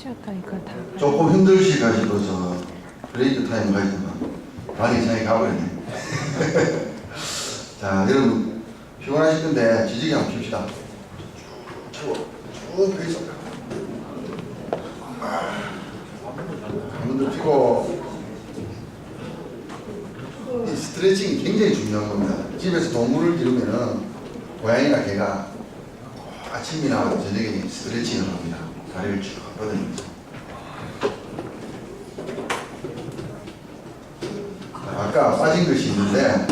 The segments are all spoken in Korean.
쉬었다 이걸 다. 조금 힘들시가지고 저 브레이크 타임 가지만 반 이상이 가버리네. 자, 여러분 피곤하실 건데 지지개 한번 핍시다. 쭉 펴있어. 한 번 더 피고. 이 스트레칭이 굉장히 중요한 겁니다. 집에서 동물을 기르면은 고양이나 개가 아침이나 저녁에 스트레칭을 합니다. 다리를 쭉 뻗으면서. 아까 빠진 것이 있는데,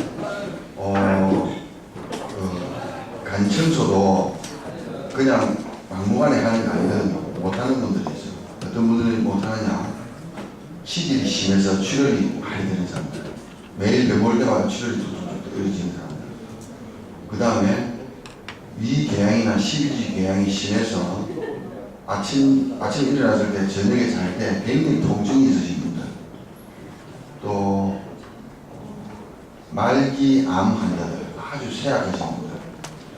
간 청소도 그냥 막무가내 하는 게 아니거든요. 못하는 분들이 있어요. 어떤 분들이 못하느냐? 치질이 심해서 출혈이 많이 되는 사람들. 매일 배볼 때마다 출혈이 뚝뚝뚝 떨어지는 사람들. 그 다음에 위궤양이나 11지궤양이 심해서 아침 일어났을 때 저녁에 잘 때 굉장히 통증이 있으신 분들. 또 말기 암 환자들, 아주 쇠약하신 분들.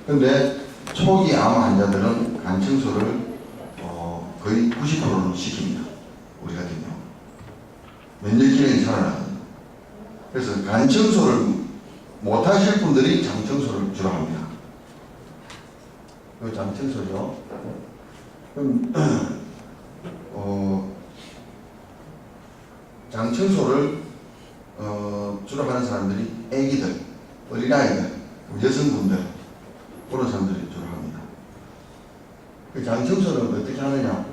근데 초기 암 환자들은 간 청소를 거의 90%는 시킵니다. 우리 같은 경우. 면역 기능이 살아나거든요. 그래서 간 청소를 못 하실 분들이 장 청소를 주로 합니다. 이거 장 청소죠. 그럼 장 청소를 주로 하는 사람들이 애기들, 어린아이들, 여성분들 그런 사람들이 주로 합니다. 그 장 청소는 어떻게 하느냐?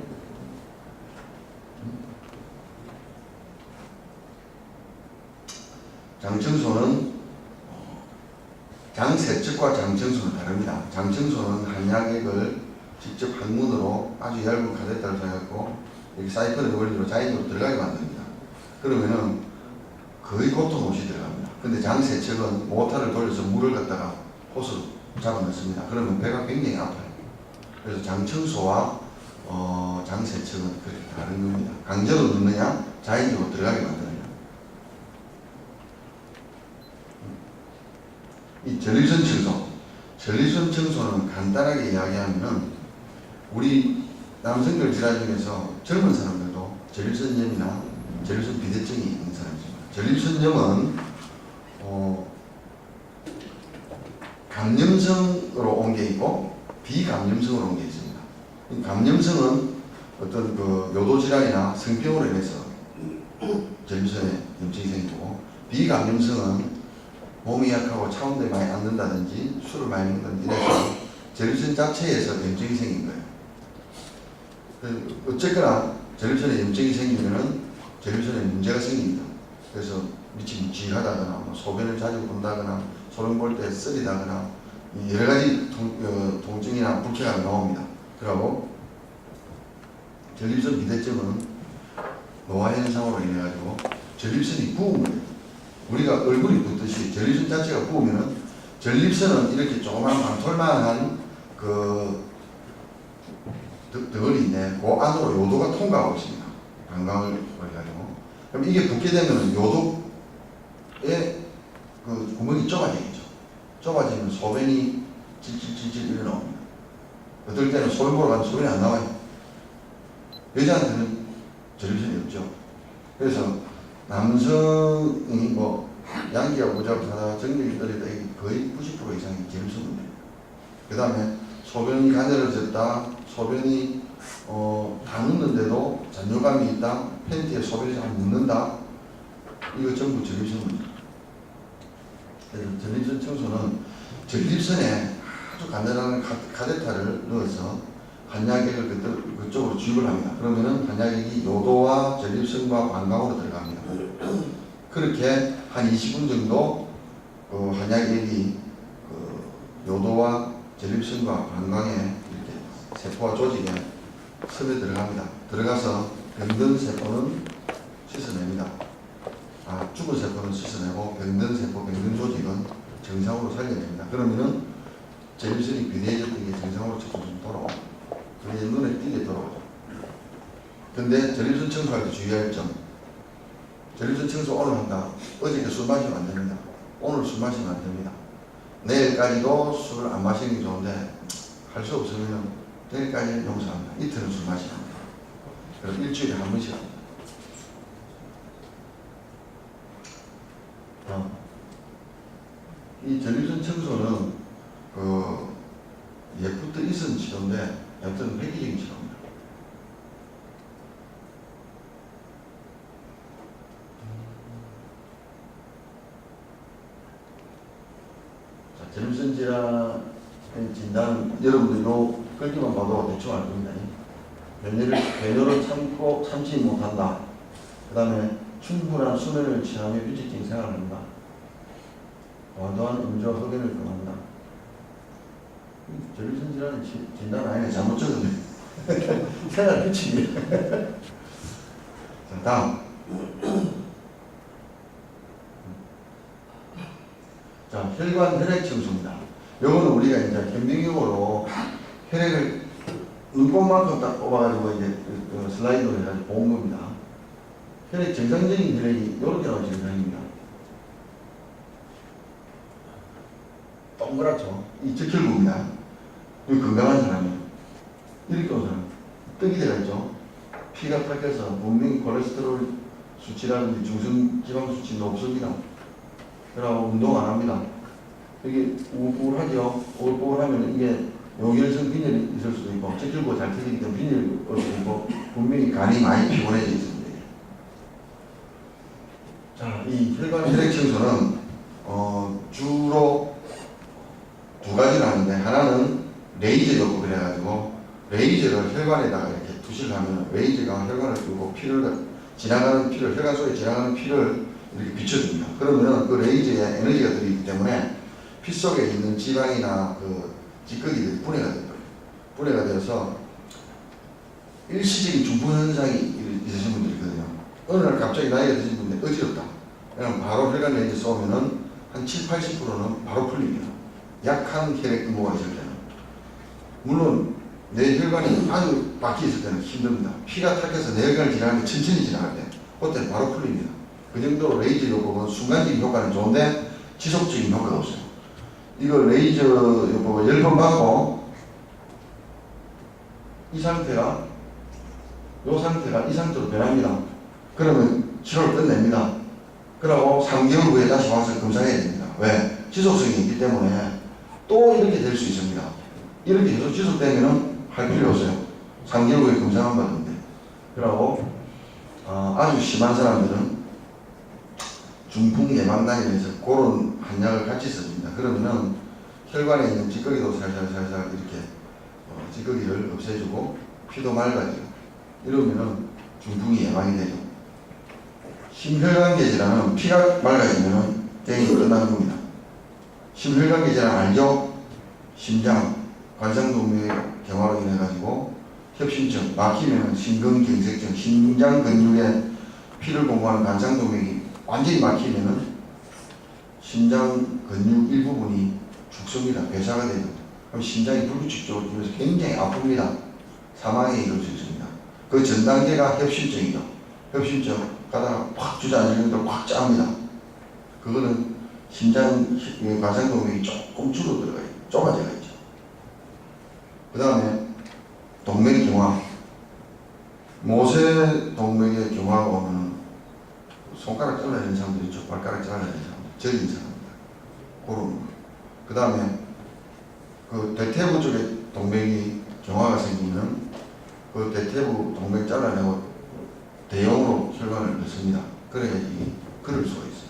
장 청소는 장 세척과 장 청소는 다릅니다. 장 청소는 한약액을 직접 항문으로 아주 얇은 카테터를 사용하고 이렇게 사이클의 원리로 자연적으로 들어가게 만듭니다. 그러면은 거의 고통 없이 들어갑니다. 근데 장 세척은 모터를 돌려서 물을 갖다가 호스로 잡아넣습니다. 그러면 배가 굉장히 아파요. 그래서 장 청소와 장 세척은 그렇게 다른 겁니다. 강제로 넣느냐, 자연적으로 들어가게 만드느냐. 이 전립선 청소. 전립선 청소는 간단하게 이야기하면은 우리 남성들 질환 중에서 젊은 사람들도 전립선염이나 전립선 비대증이 있는 사람이 있습니다. 전립선염은 감염성으로 온 게 있고 비감염성으로 온 게 있습니다. 감염성은 어떤 그 요도질환이나 성병으로 인해서 전립선에 염증이 생기고, 비감염성은 몸이 약하고 차온도에 많이 앉는다든지 술을 많이 먹는다든지 이래서 전립선 자체에서 염증이 생긴 거예요. 어쨌거나 전립선에 염증이 생기면은 전립선에 문제가 생깁니다. 그래서 밑이 묵직하다거나 소변을 자주 본다거나 소변 볼 때 쓰리다거나 여러 가지 통증이나 불쾌감이 나옵니다. 그리고 전립선 비대증은 노화 현상으로 인해 가지고 전립선이 부은 거예요. 우리가 얼굴이 붓듯이 전립선 자체가 부으면은 전립선은 이렇게 조그만 방톨만한 그 덩어리인데 그 안으로 요도가 통과하고 있습니다. 방광을 해가지고. 그럼 이게 붓게 되면 요도에 그 구멍이 좁아지겠죠. 좁아지면 소변이 질질질질 일어나옵니다. 어떨 때는 소변 보러 가면 소변이 안 나와요. 여자한테는 전립선이 없죠. 그래서 남성이 뭐 양기가 부족하다, 정력이 떨어졌다, 거의 90% 이상이 전립선 문제입니다. 그 다음에 소변이 가늘어졌다, 소변이 다 묻는데도 잔뇨감이 있다, 팬티에 소변이 잘 묻는다, 이거 전부 전립선 문제입니다. 그래서 전립선 청소는 전립선에 아주 간단한 카테터를 넣어서 한약액을 그쪽으로 주입을 합니다. 그러면은 한약액이 요도와 전립선과 방광으로 들어갑니다. 그렇게 한 20분 정도 한약액이 요도와 전립선과 방광에 이렇게 세포와 조직에 스며 들어갑니다. 들어가서 병든 세포는 씻어냅니다. 죽은 세포는 씻어내고 병든 세포, 병든 조직은 정상으로 살려냅니다. 그러면은 전립선이 비대해졌던 게 정상으로 조금 돌아옵니다. 그게 눈에 띄게 돌아오죠. 근데 전립선 청소할 때 주의할 점. 전립선 청소 오늘 한다. 어저께 술 마시면 안 됩니다. 오늘 술 마시면 안 됩니다. 내일까지도 술을 안 마시는 게 좋은데 할 수 없으면 내일까지는 용서합니다. 이틀은 술 마시면 안 됩니다. 그래서 일주일에 한 번씩 합니다. 이 전립선 청소는 예부터 있은 치료인데 여튼 획기적인 치료입니다. 자, 전립선 질환 진단 여러분들 요 끌기만 봐도 대충 알 겁니다. 배뇨를 참지 못한다. 그 다음에 충분한 수면을 취하며 규칙적인 생활을 한다. 과도한 음주와 흡연을 금한다. 전립선 질환은 진단 아니네. 잘못 적었네. 생활 규칙이에요. 자, 다음. 자, 혈관 혈액 청소입니다. 요거는 우리가 이제 현미경으로 혈액을 눈곱만큼 딱 뽑아가지고 이제 슬라이드로 해가지고 본 겁니다. 혈액 정상적인 혈액이 이렇게 나오는 정상입니다. 동그랗죠. 이 적혈구입니다. 이 건강한 사람이에요. 이렇게 온 사람 떡이 되어 있죠. 피가 탁해서 분명히 콜레스테롤 수치라든지 중성지방 수치는 없습니다. 그러고 운동 안 합니다. 이게 우울하죠. 우울하면 이게 요결성 빈혈이 있을 수도 있고 적혈구가 잘 터지기 때문에 빈혈이 올 수도 있고 분명히 간이 많이 피곤해져 있습니다. 자, 이 혈관 혈액 청소는 주로 두 가지를 하는데 하나는 레이저 요법을 해가지고 레이저를 혈관에다가 이렇게 투시를 하면 레이저가 혈관을 뚫고 혈관 속에 지나가는 피를 이렇게 비춰줍니다. 그러면 그 레이저에 에너지가 들어있기 때문에 피 속에 있는 지방이나 그 찌꺼기들이 분해가 될 거예요. 분해가 되어서 일시적인 중풍 현상이 있으신 분들이 있거든요. 어느 날 갑자기 나이가 드신 분들 어지럽다. 그냥 바로 혈관 레이저 쏘면은 한 70~80%는 바로 풀립니다. 약한 혈액 규모가 있을 때는. 물론 내 혈관이 아주 막혀 있을 때는 힘듭니다. 피가 탁해서 내 혈관을 지나가는데 천천히 지나갈 때 그때 바로 풀립니다. 그 정도로 레이저 요법은 순간적인 효과는 좋은데 지속적인 효과가 없어요. 이거 레이저 요법을 10번 받고 이 상태가 이 상태로 변합니다. 그러면 치료를 끝냅니다. 그러고 3개월 후에 다시 와서 검사해야 됩니다. 왜? 지속성이 있기 때문에 또 이렇게 될 수 있습니다. 이렇게 계속 지속되면은 할 필요 없어요. 3개월 후에 검사만 받는데. 그러고 아주 심한 사람들은 중풍 예방단에서 그런 한약을 같이 씁니다. 그러면은 혈관에 있는 찌꺼기도 살살 이렇게 찌꺼기를 없애주고 피도 맑아지고 이러면은 중풍이 예방이 되죠. 심혈관계 질환은 피가 맑아지면은 게임이 끝나는 겁니다. 심혈관계 질환 알죠? 심장, 관상동맥 경화로 인해 가지고 협심증, 막히면은 심근경색증, 심장 근육에 피를 공급하는 관상동맥이 완전히 막히면은 심장 근육 일부분이 죽습니다. 배사가 되죠. 그럼 심장이 불규칙적으로 뛰면서 굉장히 아픕니다. 사망에 이를 수 있습니다. 그 전 단계가 협심증이죠. 협심증 가다가 확 주저앉을 정도로 확 짭니다. 그거는 심장 관상동맥이 조금 줄어들어가요. 좁아져가 있죠. 그 다음에 동맥 경화. 모세 동맥의 경화가 오면 손가락 잘라내는 사람들 있죠. 발가락 잘라내는 사람들. 저린 사람입니다. 그런 거. 그 다음에 그 대퇴부 쪽에 동맥이 경화가 생기면 그 대퇴부 동맥 잘라내고 대용으로 혈관을 넣습니다. 그래야지 그럴 수가 있어요.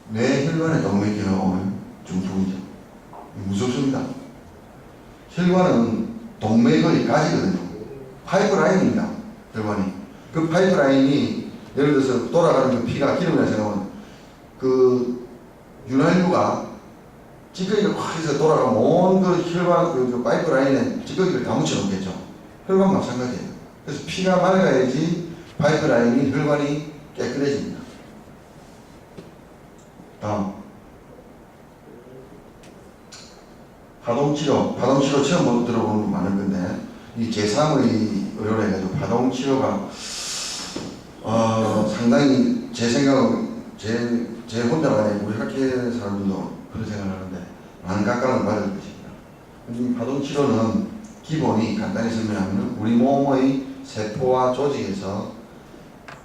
뇌 혈관에 동맥 경화가 오면 중풍이죠. 무섭습니다. 혈관은 동맥의 가지거든요. 파이프라인입니다. 혈관이. 그 파이프라인이 예를 들어서 돌아가는 그 피가 기름이라 생각하면 그 윤활유가 찌꺼기가 확 해서 돌아가면 온 그 혈관 그 파이프라인에 찌꺼기를 다 묻혀놓겠죠. 혈관 마찬가지예요. 그래서 피가 맑아야지 파이프라인이 혈관이 깨끗해집니다. 다음 파동치료 처음 들어보는 분 많을 건데 이 제3의 의료로 해가지고 파동치료가 상당히 제 생각은 제 혼자가 아니고 우리 학회 사람들도 그런 생각을 하는데 많은 각광을 받을 것입니다. 이 파동치료는 기본이 간단히 설명하면 우리 몸의 세포와 조직에서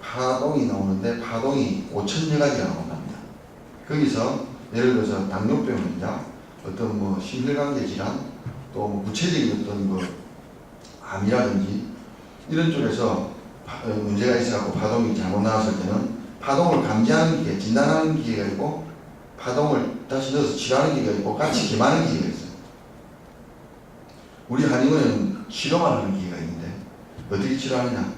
파동이 나오는데 파동이 5천여 가지가 나온답니다. 거기서 예를 들어서 당뇨병이나 어떤 뭐 심혈관계 질환 또 뭐 구체적인 어떤 뭐 암이라든지 이런 쪽에서 문제가 있어갖고 파동이 잘못 나왔을 때는 파동을 감지하는 기계, 진단하는 기계가 있고 파동을 다시 넣어서 치료하는 기계가 있고 같이 개만하는 기계가 있어요. 우리 한의원에는 치료만 하는 기계가 있는데 어떻게 치료하느냐?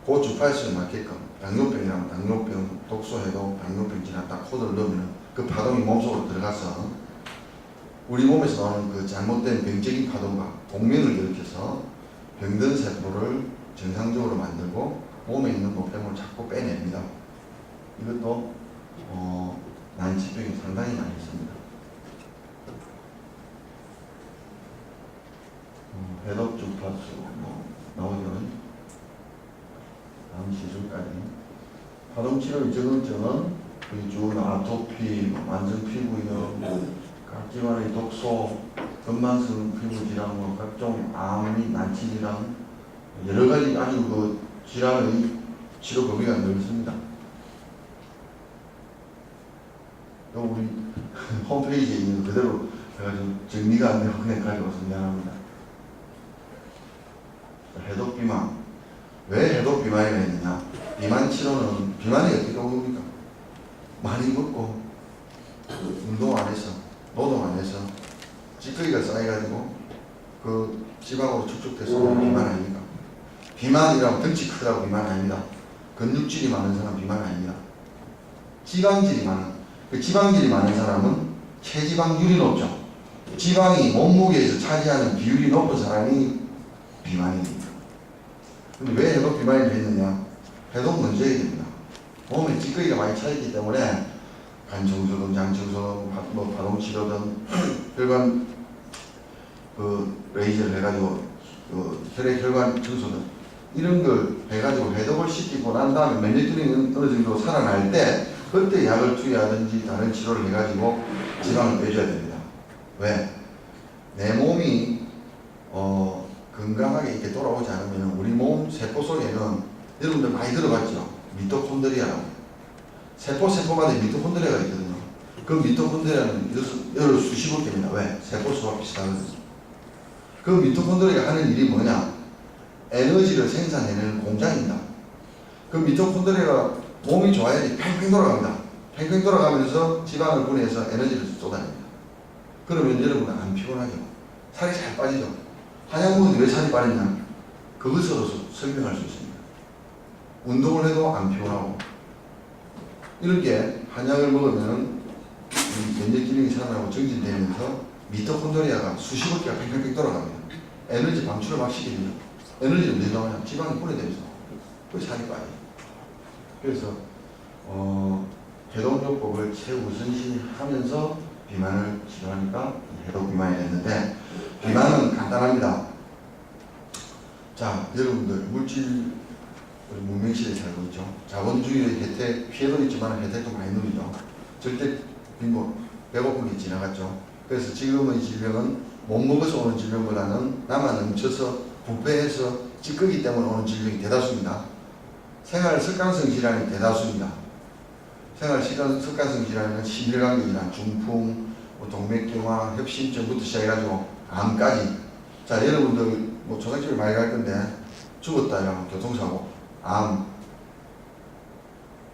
그 주파수에 맞게끔 당뇨병이라면 당뇨병, 독소해독, 당뇨병 질환 딱 코드를 넣으면 그 파동이 몸속으로 들어가서 우리 몸에서 나오는 그 잘못된 병적인 파동과 공명을 일으켜서 병든 세포를 정상적으로 만들고 몸에 있는 노폐물을 자꾸 빼냅니다. 이것도 난치병이 상당히 많이 있습니다. 해독 주파수 나오면 다음 시술까지 파동치료 이전증은 위주, 아토피, 만성 피부염, 각질환의 독소, 근만성 피부질환, 각종 암 및 난치질환 여러 가지 아주 그 질환의 치료 범위가 넓습니다. 또 우리 홈페이지에 있는 그대로 해가지고 정리가 안 되고 그냥 가져와서 미안합니다. 해독 비만. 왜 해독 비만이 있느냐? 비만 치료는 비만이 어떻게 오니까? 많이 먹고 운동 안 해서 노동 안 해서 찌꺼기가 쌓여가지고 그 지방으로 축적돼서 비만 아닙니까? 비만이라고 덩치 크다고 비만 아닙니다. 근육질이 많은 사람 비만 아닙니다. 지방질이 많은 그 지방질이 많은 사람은 체지방률이 높죠. 지방이 몸무게에서 차지하는 비율이 높은 사람이 비만입니다. 근데 왜 해독 비만이 되느냐? 해독 먼저 해야 됩니다. 몸에 찌꺼기가 많이 차있기 때문에 간 청소든 장 청소든 뭐 파동치료든 혈관 그 레이저를 해가지고 그 혈액 혈관 청소든 이런 걸 해가지고 해독을 시키고 난 다음에 면역력이 어느 정도 살아날 때 그때 약을 투여하든지 다른 치료를 해가지고 지방을 빼줘야 됩니다. 왜? 내 몸이 건강하게 이렇게 돌아오지 않으면 우리 몸 세포 속에는 여러분들 많이 들어봤죠? 미토콘드리아라고. 세포마다 미토콘드리아가 있거든요. 그 미토콘드리아는 여러 수십억 개입니다. 왜? 세포수와 비슷하거든요. 그 미토콘드리아가 하는 일이 뭐냐? 에너지를 생산해내는 공장입니다. 그 미토콘드리아가 몸이 좋아야지 팽팽 돌아갑니다. 팽팽 돌아가면서 지방을 분해해서 에너지를 쏟아냅니다. 그러면 여러분은 안 피곤하죠. 살이 잘 빠지죠. 한약 먹는데 왜 살이 빠졌냐? 그것으로 설명할 수 있습니다. 운동을 해도 안 피곤하고 이렇게 한약을 먹으면 면역 기능이 살아나고 정진되면서 미토콘드리아가 수십억 개가 팽팽팽 돌아갑니다. 에너지 방출을 막 시키죠. 에너지를 어디서 나오냐? 지방이 분해되면서 그 살이 빠져요. 그래서 해독요법을 최우선시하면서 비만을 치료하니까 해독 비만이 됐는데 비만은 간단합니다. 자, 여러분들 물질 우리 문명시대에 살고 있죠. 자본주의의 혜택, 피해도 있지만 혜택도 많이 누리죠. 절대 빈곤, 배고픈 게 지나갔죠. 그래서 지금의 질병은 못 먹어서 오는 질병보다는 남아 넘쳐서 부패해서 찌꺼기 때문에 오는 질병이 대다수입니다. 생활 습관성 질환이 대다수입니다. 생활 습관성 질환은 심혈관계 질환, 중풍, 동맥경화, 협심증부터 시작해가지고 암까지. 자, 여러분들 뭐 초등학교를 많이 갈 건데 죽었다 이러면 교통사고, 암,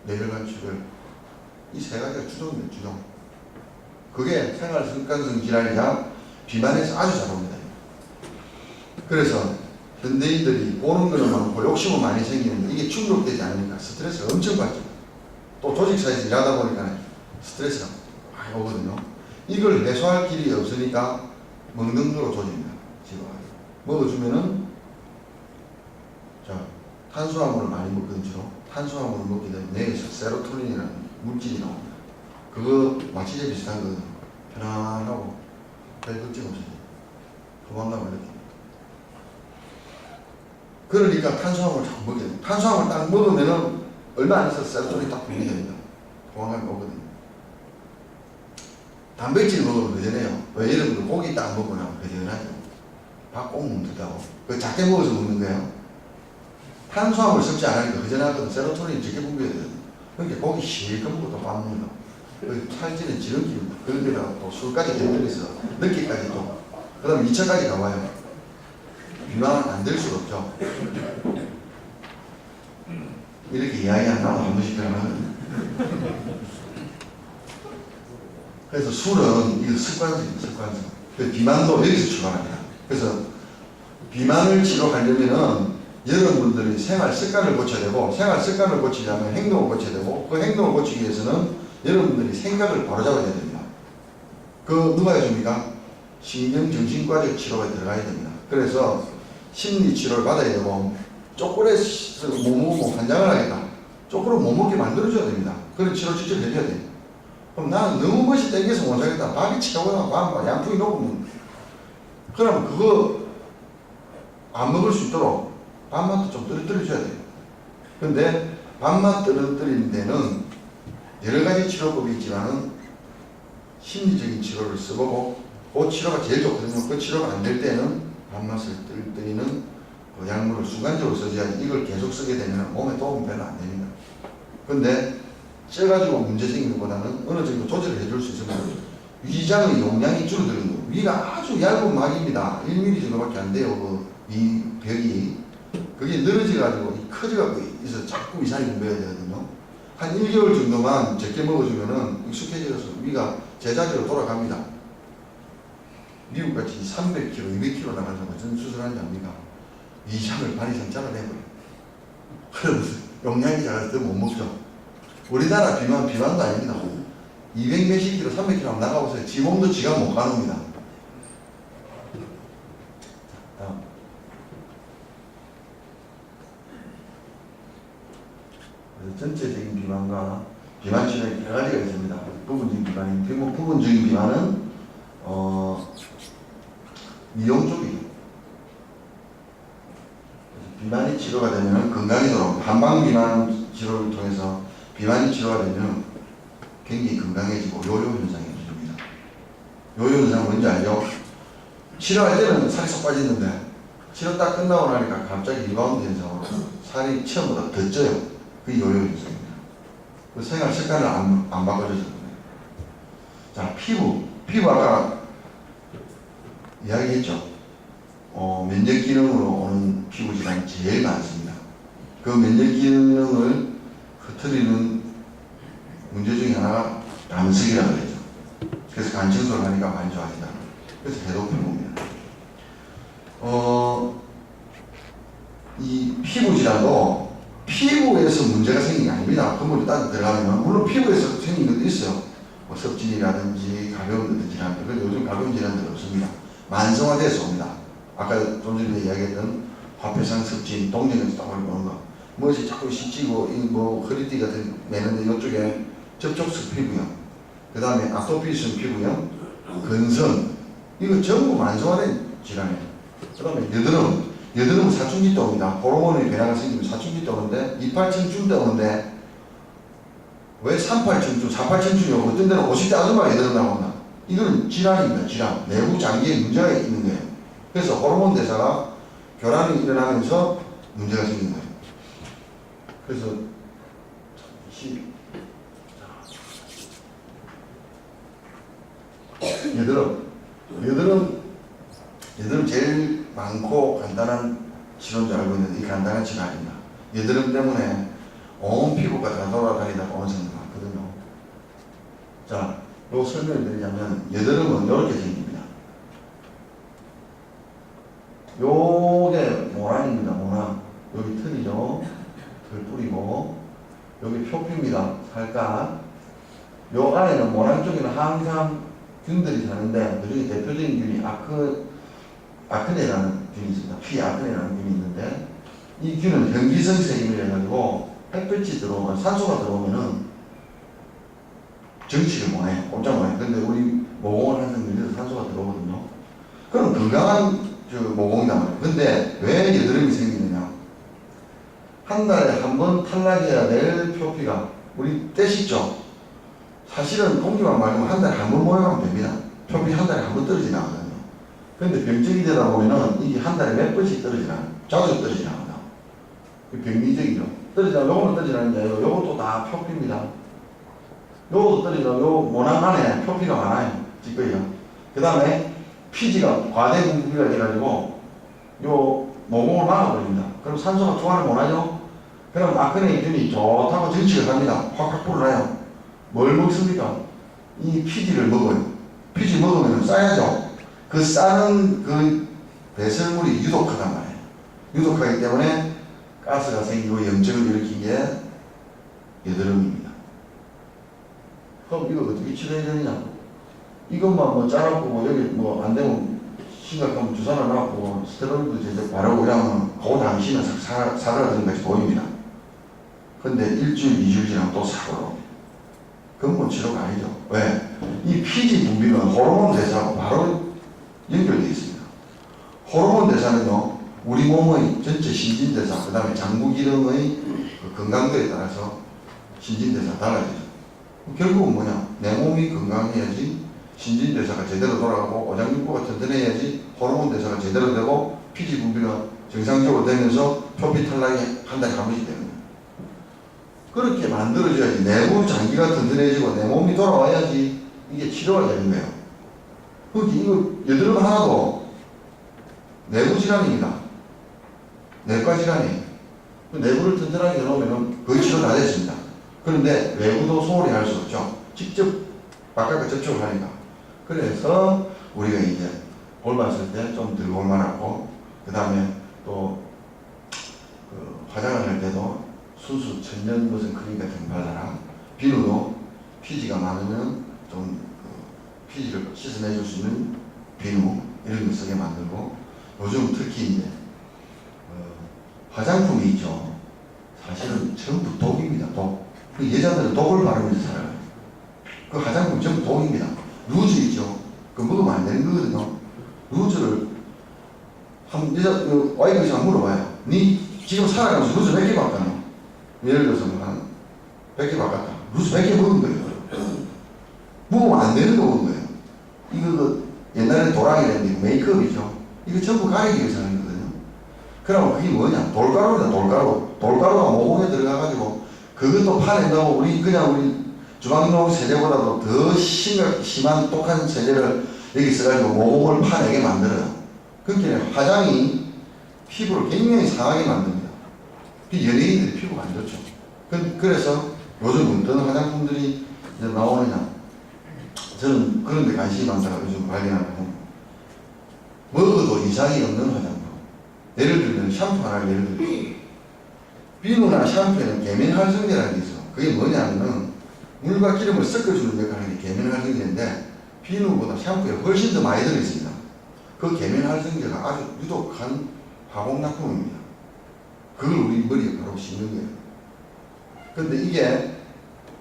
뇌혈관 출혈 이 세 가지가 주종입니다. 주종. 그게 생활 습관성 질환이자 비만에서 아주 잘 옵니다. 그래서 현대인들이 보는 거는 많고 욕심은 많이 생기는데 이게 충족되지 않으니까 스트레스가 엄청 받죠. 또 조직사에서 일하다 보니까 스트레스가 많이 오거든요. 이걸 해소할 길이 없으니까 먹는 거로 조집니다. 먹어주면은 자 탄수화물을 많이 먹거든 주로. 탄수화물을 먹게 되면 뇌에서 세로토닌이라는 물질이 나옵니다. 그거 마취제 비슷한 거거든요. 편안하고 별 걱정 없어요. 도망가면 이렇게. 그러니까 탄수화물을 자꾸 먹게 돼요. 탄수화물 딱 먹으면은 얼마 안 있어서 세로토닌이 딱 분비가 됩니다. 도망가면 오거든요. 단백질 먹으면 그전에요. 왜 여러분들 고기 딱 먹고 나면 그전하죠. 밥 꼭 먹는다고. 그 작게 먹어서 먹는 거예요. 탄수화물 섭취 안 하니까 허전하거든. 세로토닌이 적게 분비해야 되거든. 그러니까 고기 실컷 먹고 또 밥 먹는다. 찰지는 지름길, 거기다가 또 술까지 곁들여서 늦게까지 또, 그 다음에 2차까지 가봐요. 비만 안 될 수가 없죠. 이렇게 이야기 안 나오면 한 번씩 그러면. 그래서 술은 이거 습관성입니다, 습관성. 그래서 비만도 여기서 출발합니다. 그래서 비만을 치료하려면은 여러분들이 생활 습관을 고쳐야 되고, 생활 습관을 고치려면 행동을 고쳐야 되고, 그 행동을 고치기 위해서는 여러분들이 생각을 바로잡아야 됩니다. 그 누가 해줍니까? 신경정신과적 치료가 들어가야 됩니다. 그래서 심리치료를 받아야 되고, 초콜릿을 못 먹으면 환장을 하겠다. 초콜릿 못 먹게 만들어줘야 됩니다. 그런 치료 직접 해줘야 돼요. 그럼 나는 너무 멋이 땡겨서 못 살겠다. 밥이 최고다. 밥, 양푼이 녹으면. 그러면 그거 안 먹을 수 있도록 밥맛도 좀 떨어뜨려줘야 돼요. 근데 밥맛 떨어뜨리는 데는 여러 가지 치료법이 있지만은 심리적인 치료를 써보고 그 치료가 제일 좋거든요. 그 치료가 안 될 때는 밥맛을 떨어뜨리는 그 약물을 순간적으로 써줘야지 이걸 계속 쓰게 되면 몸에 도움이 별로 안 됩니다. 근데 쪄가지고 문제 생기는 것보다는 어느 정도 조절을 해줄 수 있으면 위장의 용량이 줄어드는 거예요. 위가 아주 얇은 막입니다. 1mm 정도밖에 안 돼요. 그 이 벽이. 그게 늘어져가지고 커져가지고 있어서 자꾸 위산이 분배해야 되거든요. 한 1개월 정도만 적게 먹어주면은 익숙해져서 위가 제자리로 돌아갑니다. 미국같이 300kg, 200kg 나가는 사람은 전 수술하는지 압니까? 위장을 반 이상 잘라내버려요. 그러면서 용량이 작아서 더 못 먹죠. 우리나라 비만도 아닙니다. 200 몇십 킬로, 300kg 한번 나가보세요. 지 몸도 지가 못 가눕니다. 전체적인 비만과 비만 치료에 여러 가지가 있습니다. 부분적인 비만인 부분적인 비만은 미용 쪽이에요. 비만이 치료가 되면 건강이 돌아옵니다. 한방 비만 치료를 통해서 비만이 치료가 되면 굉장히 건강해지고 요요 현상이 생깁니다. 요요 현상은 뭔지 알죠? 치료할 때는 살이 쏙 빠지는데 치료 딱 끝나고 나니까 갑자기 리바운드 현상으로 살이 처음보다 더 쪄요. 그게 요요 현상입니다. 그 생활 습관을 안 바꿔줘서 그래요. 자, 피부 아까 이야기했죠. 면역 기능으로 오는 피부 질환이 제일 많습니다. 그 면역 기능을 흐트리는 문제 중에 하나가 담석이라고 그러죠. 그래서 간 청소를 하니까 많이 좋아진다. 그래서 해독 피부입니다. 이 피부 질환도 피부에서 문제가 생긴 게 아닙니다. 근본이 따로 들어가면 물론 피부에서 생긴 것도 있어요. 뭐 섭진이라든지 가벼운 것들 질환들. 그런데 요즘 가벼운 질환들은 없습니다. 만성화돼서 옵니다. 아까 좀 전에 이야기했던 화폐상 섭진, 동정에서 딱 오는 거. 무엇이 자꾸 시치고, 뭐 허리띠 같은 매는데 이쪽에 접촉성 피부염, 그 다음에 아토피성 피부염, 근성, 이거 전부 만성화된 질환이에요. 그 다음에 여드름은 사춘기 때 옵니다. 호르몬의 변화가 생기면 사춘기 때 오는데, 28청춘 때 오는데, 왜 38청춘, 48청춘이 오고, 어떤 데는 50대 아줌마가 여드름 나온다. 이건 질환입니다, 질환. 내부 장기에 문제가 있는 거예요. 그래서 호르몬 대사가 교란이 일어나면서 문제가 생긴 거예요. 그래서, 여드름 제일 많고 간단한 치료인 줄 알고 있는데 이 간단한 치료 아닙니다. 여드름 때문에 온 피부가 다 돌아다니다가 오는 사람들 많거든요. 자, 요 설명을 드리자면 여드름은 이렇게 생깁니다. 요게 모낭입니다. 모낭. 여기 털이죠. 털 뿌리고 여기 표피입니다. 살갗. 요 안에는 모낭 쪽에는 항상 균들이 사는데 그중에 대표적인 균이 아크네라는 균이 있습니다. 피아크네라는 균이 있는데 이 균은 현기성세 힘을 해가지고 햇볕이 들어오면 산소가 들어오면은 정치를 못해요. 꼼짝 못해요. 근데 우리 모공을 하는 분들에서 산소가 들어오거든요. 그럼 건강한 모공이단 말이에요. 근데 왜 여드름이 생기느냐? 한 달에 한 번 탈락해야 될 표피가 우리 때 씻죠? 사실은 공기만 맑으면 한 달에 한 번 모여가면 됩니다. 표피 한 달에 한 번 떨어지지 않거든요. 그런데 병적이 되다 보면은 이게 한 달에 몇 번씩 떨어지나, 자주 떨어지지 않아요. 병리적이죠. 떨어지면 요거는 떨어지는 게 아니고 요것도 다 표피입니다. 요것도 떨어지면 요 모낭 안에 표피가 많아요. 찌꺼기가. 그 다음에 피지가 과대 분비가 돼가지고 요 모공을 막아버립니다. 그럼 산소가 투하를 못하죠? 그럼 아크네이균이 좋다고 정치가 갑니다. 확확 불어나요. 뭘 먹습니까? 이 피지를 먹어요. 피지 먹으면 싸야죠. 그 싸는 그 배설물이 유독하단 말이에요. 유독하기 때문에 가스가 생기고 염증을 일으킨 게 여드름입니다. 그럼 이거 어떻게 치료해야 되느냐? 이것만 뭐 짜라고 뭐 여기 뭐 안 되면 심각하면 주사를 놔고 스테로이드 제작 바르고 이러면 그 당시는 사그라드는 것이 보입니다. 근데 일주일, 2주일 지나면 또 사그라옵니다. 근본 치료가 아니죠. 왜? 이 피지 분비는 호르몬 대사하고 바로 연결되어 있습니다. 호르몬 대사는요, 우리 몸의 전체 신진대사, 그 다음에 장부기능의 그 건강도에 따라서 신진대사가 달라지죠. 결국은 뭐냐? 내 몸이 건강해야지 신진대사가 제대로 돌아가고 오장육부가 튼튼해야지 호르몬 대사가 제대로 되고 피지 분비가 정상적으로 되면서 표피 탈락이 한 달에 한 번씩 됩니다. 그렇게 만들어줘야지 내부 장기가 튼튼해지고 내 몸이 돌아와야지 이게 치료가 되는 거예요. 그렇게 이거 여드름 하나도 내부 질환입니다. 내과 질환이에요. 내부를 튼튼하게 해놓으면 거의 치료 다 됐습니다. 그런데 외부도 소홀히 할 수 없죠. 직접 바깥과 접촉을 하니까. 그래서 우리가 이제 볼 봤을 때 좀 덜 볼만하고, 그 다음에 또 화장을 할 때도 순수 천연 무슨 크림 같은 거 발라라. 비누도 피지가 많으면 좀 피지를 씻어내줄 수 있는 비누 이런 거 쓰게 만들고, 요즘 특히 이제 화장품이 있죠. 사실은 전부 독입니다. 독. 그 여자들은 독을 바르면서 살아요. 그 화장품 전부 독입니다. 루즈 있죠. 그 먹으면 안 되는 거거든요. 루즈를 한 여자 와이프한테 한번 물어봐요. 니 지금 살아가면서 루즈 몇 개 바꿨노? 예를 들어서 한 100개 바꿨다. 루즈 100개 먹은 거예요. 먹으면 안 되는 거 먹은 거예요. 이거 그 옛날에 도랑이랬는데 메이크업이죠. 이거 전부 가리기 위해서 하는 거거든요. 그러면 그게 뭐냐? 돌가루다, 돌가루. 돌가루가 모공에 들어가가지고 그것도 파낸다고 우리 주방용 세제보다도 더 심한 독한 세제를 여기 써가지고 모공을 파내게 만들어요. 그렇게 화장이 피부를 굉장히 상하게 만듭니다. 연예인들이 피부가 안 좋죠. 그래서 요즘 어떤 화장품들이 이제 나오느냐. 저는 그런 데 관심이 많다가 요즘 발견하면 먹어도 이상이 없는 화장품. 예를 들면 샴푸 하나를 예를 들면 비누나 샴푸에는 계면활성제라는 게 있어. 그게 뭐냐면 물과 기름을 섞어주는 역할을 하는 게 계면활성제인데 비누보다 샴푸에 훨씬 더 많이 들어있습니다. 그 계면활성제가 아주 유독한 화공약품입니다. 그걸 우리 머리에 바로 씌우는 거예요. 근데 이게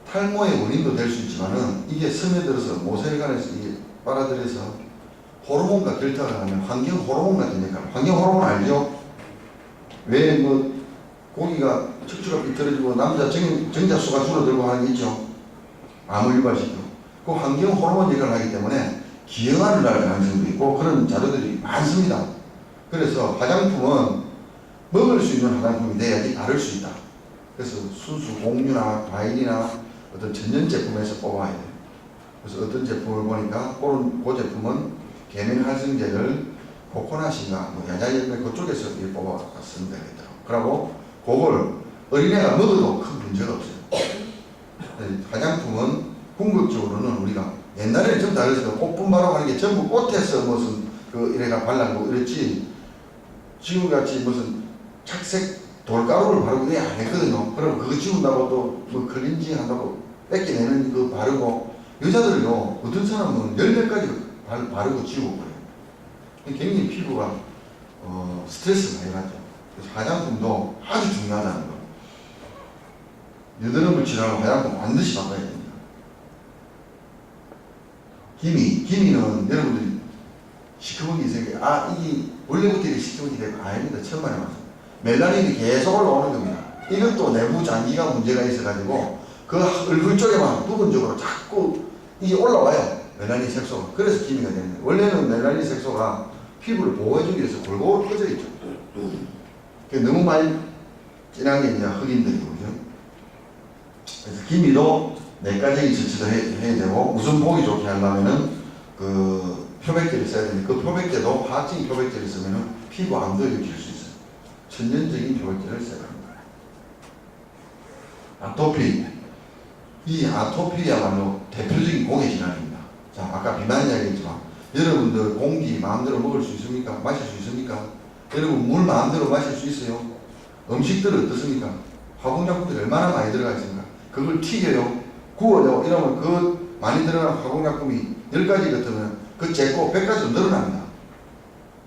탈모의 원인도 될 수 있지만은 이게 스며들어서 모세혈관에서 이게 빨아들여서 호르몬과 결탁을 하면 환경 호르몬 같은 역할. 환경 호르몬 알죠? 왜 뭐 고기가 척추가 삐뚤어지고 남자 정자수가 줄어들고 하는 게 있죠. 암을 유발시키고. 그 환경 호르몬 역할을 하기 때문에 기형아를 낳을 가능성도 있고 그런 자료들이 많습니다. 그래서 화장품은 먹을 수 있는 화장품이 돼야지 바를 수 있다. 그래서 순수 공유나 과일이나 어떤 천연 제품에서 뽑아야 돼요. 그래서 어떤 제품을 보니까 그 제품은 계면활성제를 코코넛인가 뭐 야자열매 그쪽에서 뽑아봤습니다. 그러고 그걸 어린애가 먹어도 큰 문제가 없어요. 화장품은 궁극적으로는 우리가 옛날에는 좀 다르죠. 꽃분바라고 하는 게 전부 꽃에서 무슨 이래가 발라고 이랬지. 지금같이 무슨 착색 돌가루를 바르고 이게 안 했거든요. 그럼 그거 지운다고 또 뭐 클렌징 한다고 뺏겨내는 그 바르고 여자들요 어떤 사람은 10개까지 바르고 지우고 그래요. 굉장히 피부가 스트레스가 많이 받죠. 그래서 화장품도 아주 중요하다는 거. 여드름을 치료하면 화장품 반드시 바꿔야 됩니다. 기미는 여러분들이 시커멓게 있어요. 이게 원래부터 이렇게 시커멓게 되고 아닙니다. 천만에 맞습니다. 멜라닌이 계속 올라오는 겁니다. 이것도 내부 장기가 문제가 있어가지고 그 얼굴 쪽에만 부분적으로 자꾸 이게 올라와요. 멜라닌 색소가. 그래서 기미가 되는 거예요. 원래는 멜라닌 색소가 피부를 보호해주기 위해서 골고루 퍼져 있죠. 너무 많이 진한 게 이제 흑인들이고, 그죠? 그래서 기미도 내과적인 처치도 해야 되고, 우선 보기 좋게 하려면은 그 표백제를 써야 되는데, 그 표백제도 화학적인 표백제를 쓰면은 피부 암도 일으킬 수 있어요. 천연적인 표백제를 써야 합니다. 아토피. 이 아토피야말로 대표적인 공해 질환입니다. 자, 아까 비만 이야기했지만, 여러분들 공기 마음대로 먹을 수 있습니까? 마실 수 있습니까? 여러분 물 마음대로 마실 수 있어요? 음식들은 어떻습니까? 화공약품들이 얼마나 많이 들어가 있습니까? 그걸 튀겨요, 구워요, 이러면 그 많이 들어간 화공약품이 10가지 같으면 그 재고 100가지로 늘어납니다.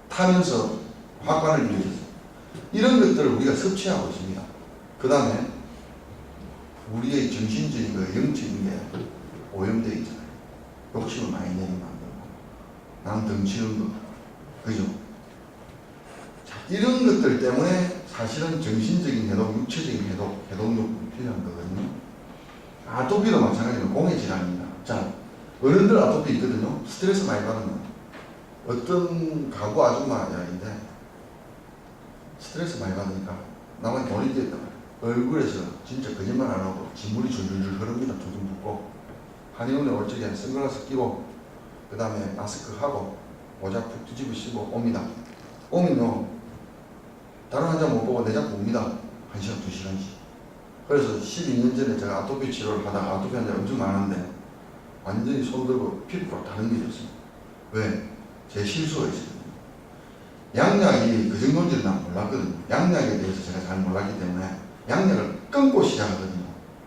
타면서 화관을 일으켜서 이런 것들을 우리가 섭취하고 있습니다. 그 다음에 우리의 정신적인 거, 영적인 게 오염되어 있잖아요. 욕심을 많이 내게 만들고 남 덩치는 거, 그죠? 자, 이런 것들 때문에 사실은 정신적인 해독, 육체적인 해독, 해독용품이 필요한 거거든요. 아토피도 마찬가지로 공해 질환입니다. 자, 어른들 아토피 있거든요. 스트레스 많이 받으면 어떤 가구 아줌마 이야기인데 스트레스 많이 받으니까 나만 돈이 됐다 말이야. 얼굴에서 진짜 거짓말 안 하고 진물이 줄줄줄 흐릅니다. 두둥 붓고 한의원에 올 적에 선글라스 끼고 그 다음에 마스크 하고 모자 푹 뒤집어 씌고 옵니다. 오면요 다른 환자 못 보고 내 잡고 옵니다. 1시간 2시간씩. 그래서 12년 전에 제가 아토피 치료를 하다가 아토피 환자 엄청 많은데 완전히 손 들고 피부가 다른 게 됐습니다. 왜? 제 실수가 있었거든요. 양약이 그 정도인 줄 난 몰랐거든요. 양약에 대해서 제가 잘 몰랐기 때문에 양약을 끊고 시작하거든요.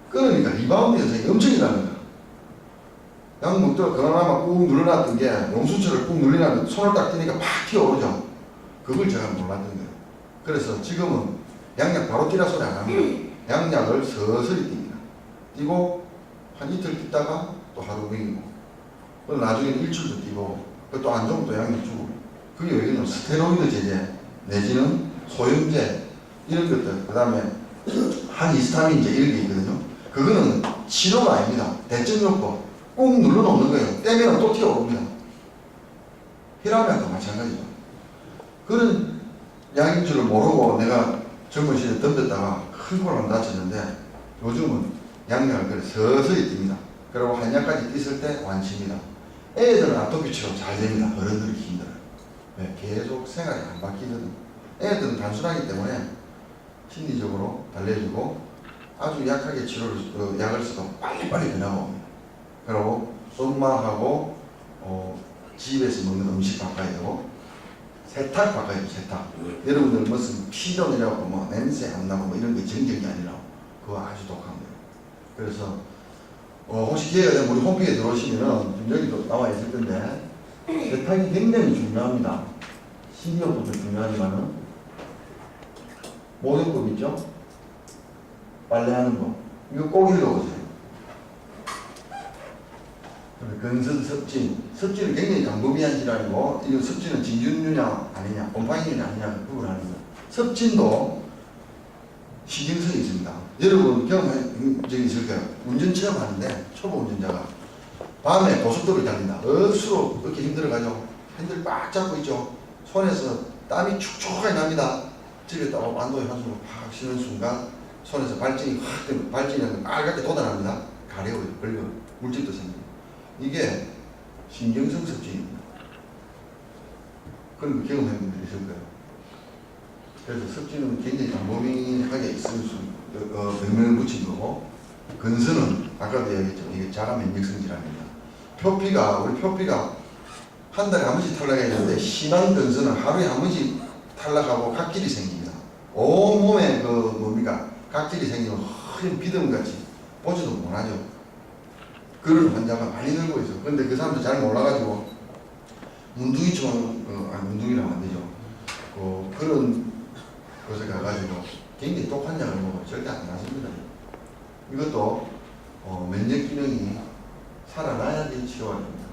끊으니까 리바운드 현상이 엄청 일어납니다. 약 먹다가 그나마 꾹 눌러놨던 게 용수철을 꾹 눌리면 손을 딱 띄니까 팍 튀어오르죠. 그걸 제가 몰랐던 거예요. 그래서 지금은 양약 바로 뛰라 소리 안 합니다. 양약을 서서히 띱니다. 띄고 한 이틀 띄다가 또 하루 먹이고 나중에는 일주일도 띄고 또 안 좋으면 또 양약 주고 그게 왜냐면 스테로이드 제제 내지는 소염제 이런 것들 그 다음에 항히스타민제 이런 게 있거든요. 그거는 치료가 아닙니다. 대증요법 꾹 눌러놓는 거예요. 떼면 또 튀어오릅니다. 혈압약도 마찬가지죠. 그런 약인 줄을 모르고 내가 젊은 시절에 덤볐다가 큰 골만 다쳤는데 요즘은 양약을 서서히 띱니다. 그리고 한약까지 띄을 때 완치입니다. 애들은 아토피 치료 잘 됩니다. 어른들이 힘들어요. 네, 계속 생활이 안 바뀌거든. 애들은 단순하기 때문에 심리적으로 달래주고 아주 약하게 치료를 약을 써도 빨리빨리 변하고 옵니다. 그리고 엄마하고 집에서 먹는 음식 바꿔야 되고 세탁 바꿔야 돼요. 세탁. 여러분들 무슨 피존이라고 뭐 냄새 안 나고 뭐 이런 게 정경이 아니라 그거 아주 독한 거예요. 그래서 혹시 기회가 되면 우리 홈페이지에 들어오시면은 여기도 나와 있을 텐데 세탁이 굉장히 중요합니다. 식이요법도 중요하지만은 목욕법 있죠? 빨래하는 거 이거 꼭 읽어보세요. 근선 섭진, 섭진은 굉장히 광범위한 질환이고 이 섭진은 진균류냐 아니냐, 곰팡이냐 아니냐 구분하는 거예요. 섭진도 신경성이 있습니다. 여러분 경험한 적이 있을 거예요. 운전 체험하는데 초보 운전자가 밤에 고속도로를 달린다. 억수로 그렇게 힘들어가죠. 핸들 꽉 잡고 있죠. 손에서 땀이 축축하게 납니다. 집에 따고 완도의 한숨을 팍 쉬는 순간 손에서 발진이 확 되면 발진이 빨갛게 돋아납니다. 가려워요. 벌려 물집도 생깁니다. 이게 신경성 섭진입니다. 그런 거 경험한 분들이 있을 거예요. 그래서 섭진은 굉장히 광범위하게 있을 수 병명을 붙인 거고 근선은 아까도 얘기했죠. 이게 자가 면역성 질환입니다. 우리 표피가 한 달에 한 번씩 탈락해야 되는데 심한 근선은 하루에 한 번씩 탈락하고 각질이 생깁니다. 온몸에 각질이 생기면 허연 비듬같이 보지도 못하죠. 그런 환자가 많이 늘고 있어요. 그런데 그 사람도 잘 몰라가지고 문둥이처럼 문둥이라면 안 되죠. 그런 곳에 가가지고 굉장히 독한 약을 먹으면 절대 안 낫습니다. 이것도 면역 기능이 살아나야지 치료가 됩니다.